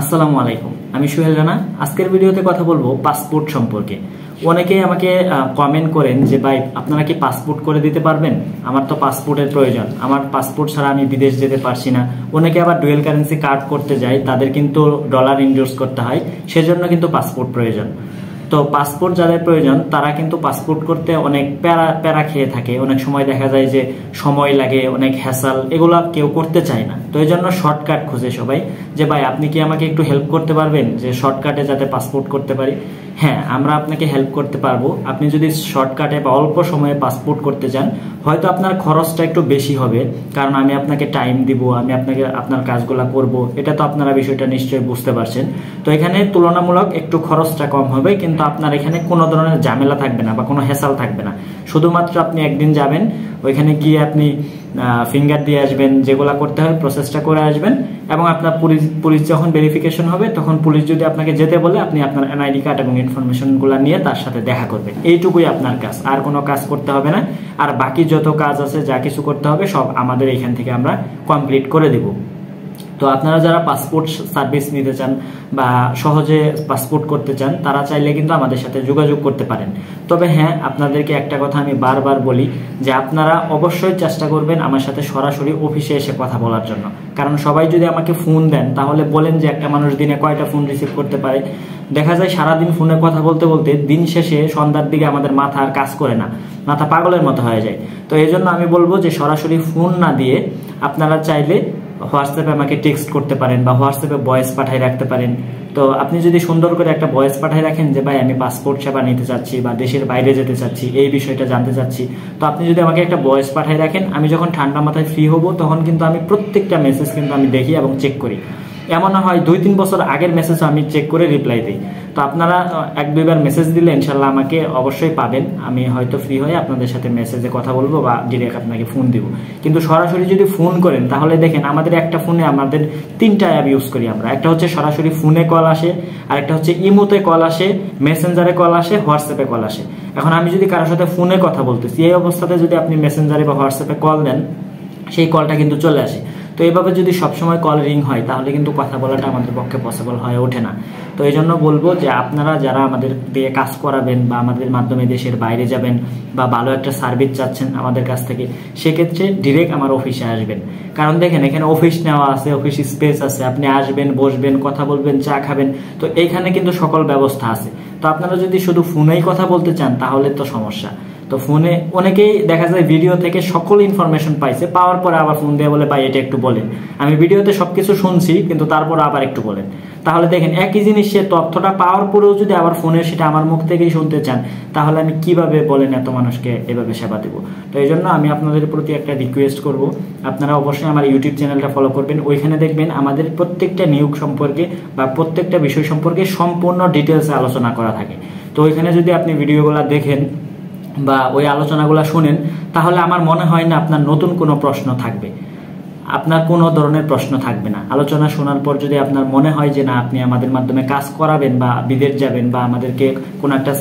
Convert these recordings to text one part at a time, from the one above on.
আসসালামু আলাইকুম, আমি সোহেল রানা। আজকের ভিডিওতে কথা বলবো পাসপোর্ট সম্পর্কে। অনেকেই আমাকে কমেন্ট করেন যে ভাই আপনারা কি পাসপোর্ট করে দিতে পারবেন, আমার তো পাসপোর্টের প্রয়োজন, আমার পাসপোর্ট ছাড়া আমি বিদেশ যেতে পারছি না। অনেকে আবার ডুয়েল কারেন্সি কার্ড করতে যায়, তাদের কিন্তু ডলার ইনডোর্স করতে হয়, সেজন্য কিন্তু পাসপোর্ট প্রয়োজন। তো পাসপোর্ট যাদের প্রয়োজন তারা কিন্তু পাসপোর্ট করতে অনেক প্যারা খেয়ে থাকে। অনেক সময় দেখা যায় যে সময় লাগে, অনেক হ্যাসাল, এগুলা কেউ করতে চায় না। তো এই জন্য শর্টকাট খুঁজে সবাই যে ভাই আপনি কি আমাকে একটু হেল্প করতে পারবেন যে শর্টকাটে যাতে পাসপোর্ট করতে পারি। হ্যাঁ, আমরা আপনাকে হেল্প করতে পারবো। আপনি যদি শর্টকাটে বা অল্প সময়ে পাসপোর্ট করতে চান, হয়তো আপনার খরচটা একটু বেশি হবে, কারণ আমি আপনাকে টাইম দিব, আমি আপনাকে আপনার কাজগুলা করব, এটা তো আপনারা বিষয়টা নিশ্চয়ই বুঝতে পারছেন। তো এখানে তুলনামূলক একটু খরচটা কম হবে, কিন্তু আপনার এখানে কোনো ধরনের ঝামেলা থাকবে না বা কোনো হ্যাসাল থাকবে না। শুধুমাত্র আপনি একদিন যাবেন, ওইখানে গিয়ে আপনি ফিঙ্গার দিয়ে আসবেন, যেগুলা করতে হয় প্রসেসটা করে আসবেন, এবং আপনার পুলিশ যখন ভেরিফিকেশন হবে তখন পুলিশ যদি আপনাকে যেতে বলে আপনি আপনার এনআইডি কার্ড এবং ইনফরমেশনগুলো নিয়ে তার সাথে দেখা করবেন। এইটুকুই আপনার কাজ, আর কোনো কাজ করতে হবে না। আর বাকি যত কাজ আছে, যা কিছু করতে হবে সব আমাদের এখান থেকে আমরা কমপ্লিট করে দেব। তো আপনারা যারা পাসপোর্ট সার্ভিস নিতে চান বা সহজে পাসপোর্ট করতে চান, তারা চাইলে কিন্তু আমাদের সাথে যোগাযোগ করতে পারেন। তবে হ্যাঁ, আপনাদেরকে একটা কথা আমি বারবার বলি যে আপনারা অবশ্যই চেষ্টা করবেন আমার সাথে সরাসরি অফিসে এসে কথা বলার জন্য। কারণ সবাই যদি আমাকে ফোন দেন, তাহলে বলেন যে একটা মানুষ দিনে কয়টা ফোন রিসিভ করতে পারে। দেখা যায় সারাদিন ফোনে কথা বলতে বলতে দিন শেষে সন্ধ্যার দিকে আমাদের মাথা আর কাজ করে না, মাথা পাগলের মতো হয়ে যায়। তো এই জন্য আমি বলবো যে সরাসরি ফোন না দিয়ে আপনারা চাইলে হোয়াটসঅ্যাপে আমাকে টেক্সট করতে পারেন বা হোয়াটসঅ্যাপে ভয়েস পাঠিয়ে রাখতে পারেন। তো আপনি যদি সুন্দর করে একটা ভয়েস পাঠিয়ে রাখেন যে ভাই আমি পাসপোর্ট সেবা নিতে চাচ্ছি বা দেশের বাইরে যেতে চাচ্ছি, এই বিষয়টা জানতে চাচ্ছি, তো আপনি যদি আমাকে একটা ভয়েস পাঠিয়ে রাখেন, আমি যখন ঠান্ডা মাথায় ফ্রি হব তখন কিন্তু আমি প্রত্যেকটা মেসেজ কিন্তু আমি দেখি এবং চেক করি। এমন না হয় 2-3 বছর আগের মেসেজ আমি চেক করে রিপ্লাই দিই। তো আপনারা 1-2বার মেসেজ দিলে ইনশাল্লাহ আমাকে অবশ্যই পাবেন। আমি হয়তো ফ্রি হয়ে আপনাদের সাথে মেসেজে কথা বলবো বা ডিরেক্ট আপনাকে ফোন দিব। কিন্তু সরাসরি যদি ফোন করেন, তাহলে দেখেন আমাদের একটা ফোনে আমাদের 3টা অ্যাপ ইউজ করি আমরা। একটা হচ্ছে সরাসরি ফোনে কল আসে, আর একটা হচ্ছে ইমোতে কল আসে, মেসেঞ্জারে কল আসে, হোয়াটসঅ্যাপে কল আসে। এখন আমি যদি কারোর সাথে ফোনে কথা বলতেছি, এই অবস্থাতে যদি আপনি মেসেঞ্জারে বা হোয়াটসঅ্যাপে কল দেন, সেই কলটা কিন্তু চলে আসে। তো এইভাবে যদি সবসময় কল রিং হয়, তাহলে কিন্তু কথা বলাটা আমাদের পক্ষে পসিবল হয়ে ওঠে না। তো এই জন্য বলবো যে আপনারা যারা আমাদের দিয়ে কাজ করাবেন বা আমাদের মাধ্যমে দেশের বাইরে যাবেন বা ভালো একটা সার্ভিস চাচ্ছেন আমাদের কাছ থেকে, সেক্ষেত্রে ডিরেক্ট আমার অফিসে আসবেন। কারণ দেখেন এখানে অফিস নেওয়া আছে, অফিস স্পেস আছে, আপনি আসবেন, বসবেন, কথা বলবেন, চা খাবেন, তো এইখানে কিন্তু সকল ব্যবস্থা আছে। তো আপনারা যদি শুধু ফোনেই কথা বলতে চান তাহলে তো সমস্যা। তো ফোনে অনেকেই দেখা যায় ভিডিও থেকে সকল ইনফরমেশন পাইছে, পাওয়ার পরে আবার ফোন দিয়ে বলে ভাই এটা একটু বলেন। আমি ভিডিওতে সবকিছু শুনছি, কিন্তু তারপর আবার একটু বলেন। তাহলে দেখেন একই জিনিস, সে তথ্যটা পাওয়ার পরেও যদি আবার ফোনে সেটা আমার মুখ থেকেই শুনতে চান, তাহলে আমি কিভাবে বলেন এত মানুষকে এভাবে সেবা দেবো। তো এই জন্য আমি আপনাদের প্রতি একটা রিকোয়েস্ট করব, আপনারা অবশ্যই আমার ইউটিউব চ্যানেলটা ফলো করবেন। ওইখানে দেখবেন আমাদের প্রত্যেকটা নিয়োগ সম্পর্কে বা প্রত্যেকটা বিষয় সম্পর্কে সম্পূর্ণ ডিটেলসে আলোচনা করা থাকে। তো ওইখানে যদি আপনি ভিডিওগুলো দেখেন বা ওই আলোচনাগুলো শুনেন, তাহলে আমার মনে হয় না আপনার নতুন কোনো প্রশ্ন থাকবে, আপনার কোনো ধরনের প্রশ্ন থাকবে না। আলোচনা শোনার পর যদি আপনার মনে হয় যে না আপনি আমাদের মাধ্যমে কাজ করাবেন বা বিদেশ যাবেন বা আমাদেরকে কোনো একটা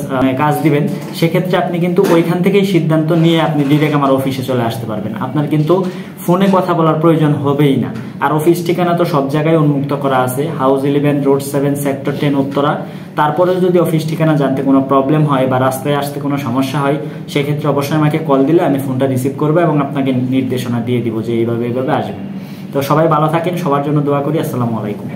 কাজ দিবেন, সেক্ষেত্রে আপনি কিন্তু ওইখান থেকেই সিদ্ধান্ত নিয়ে আপনি ডিরেক্ট আমার অফিসে চলে আসতে পারবেন। আপনার কিন্তু ফোনে কথা বলার প্রয়োজন হবেই না। আর অফিস ঠিকানা তো সব জায়গায় উন্মুক্ত করা আছে, হাউস 11, রোড 7, সেক্টর 10 উত্তরা। তারপরেও যদি অফিস ঠিকানা জানতে কোনো প্রবলেম হয় বা রাস্তায় আসতে কোনো সমস্যা হয়, সেক্ষেত্রে অবশ্যই আমাকে কল দিলে আমি ফোনটা রিসিভ করবো এবং আপনাকে নির্দেশনা দিয়ে দিব যে এইভাবে আসবেন। তো সবাই ভালো থাকেন, সবার জন্য দোয়া করি। আসসালামু আলাইকুম।